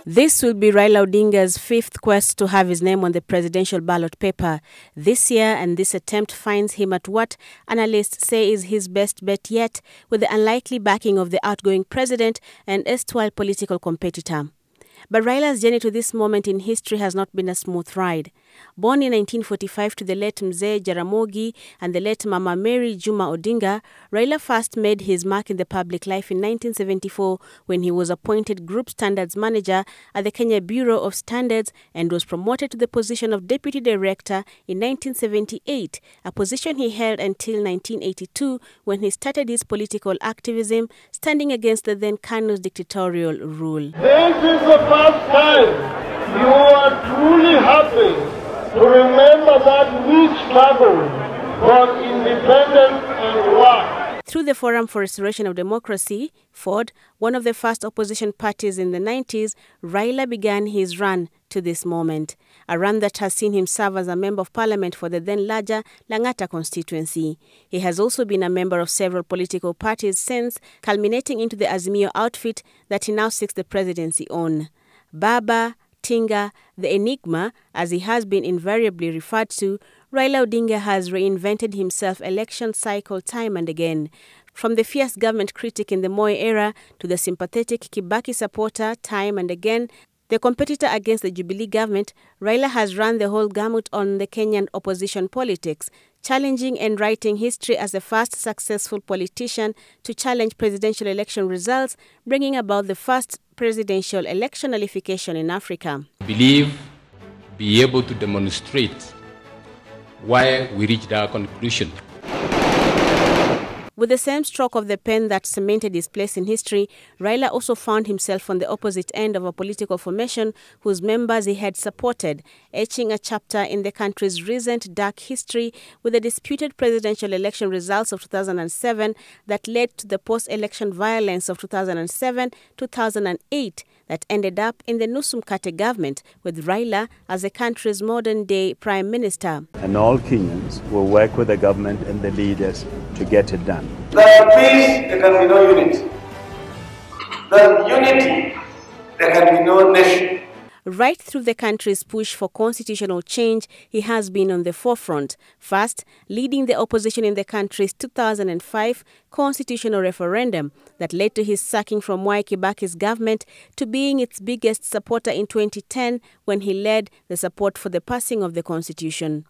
This will be Raila Odinga's fifth quest to have his name on the presidential ballot paper this year, and this attempt finds him at what analysts say is his best bet yet, with the unlikely backing of the outgoing president and erstwhile political competitor. But Raila's journey to this moment in history has not been a smooth ride. Born in 1945 to the late Mzee Jaramogi and the late Mama Mary Juma Odinga, Raila first made his mark in the public life in 1974 when he was appointed Group Standards Manager at the Kenya Bureau of Standards and was promoted to the position of Deputy Director in 1978, a position he held until 1982 when he started his political activism, standing against the then KANU's dictatorial rule. This is the first time you are truly happy to remember that we struggled for independence and work. Through the Forum for Restoration of Democracy, FORD, one of the first opposition parties in the 90s, Raila began his run to this moment, a run that has seen him serve as a member of parliament for the then larger Lang'ata constituency. He has also been a member of several political parties since, culminating into the Azimio outfit that he now seeks the presidency on. Baba, Tinga, the Enigma, as he has been invariably referred to, Raila Odinga has reinvented himself election cycle time and again. From the fierce government critic in the Moi era to the sympathetic Kibaki supporter time and again, the competitor against the Jubilee government, Raila has run the whole gamut on the Kenyan opposition politics, challenging and writing history as the first successful politician to challenge presidential election results, bringing about the first presidential election nullification in Africa. Be able to demonstrate why we reached our conclusion. With the same stroke of the pen that cemented his place in history, Raila also found himself on the opposite end of a political formation whose members he had supported, etching a chapter in the country's recent dark history with the disputed presidential election results of 2007 that led to the post-election violence of 2007-2008 that ended up in the Nusu Mkate government with Raila as the country's modern-day prime minister. And all Kenyans will work with the government and the leaders to get it done. Without peace, there can be no unity. Without unity, there can be no nation. Right through the country's push for constitutional change, he has been on the forefront, first leading the opposition in the country's 2005 constitutional referendum that led to his sacking from Mwai Kibaki's government, to being its biggest supporter in 2010 when he led the support for the passing of the constitution.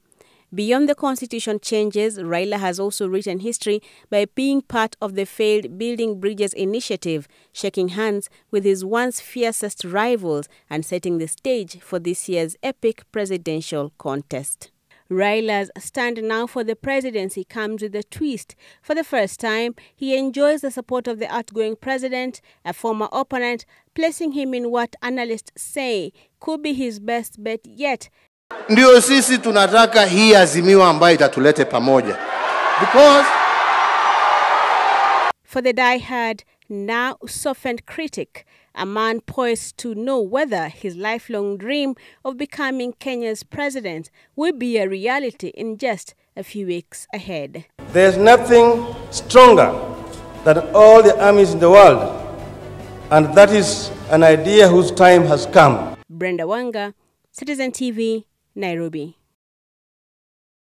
Beyond the constitution changes, Raila has also written history by being part of the failed Building Bridges initiative, shaking hands with his once fiercest rivals and setting the stage for this year's epic presidential contest. Raila's stand now for the presidency comes with a twist. For the first time, he enjoys the support of the outgoing president, a former opponent, placing him in what analysts say could be his best bet yet. Ndio sisi tunataka hii azimio ambayo itatulete pamoja. Because for the die-hard, now softened critic, a man poised to know whether his lifelong dream of becoming Kenya's president will be a reality in just a few weeks ahead. There's nothing stronger than all the armies in the world, and that is an idea whose time has come. Brenda Wanga, Citizen TV, Nairobi.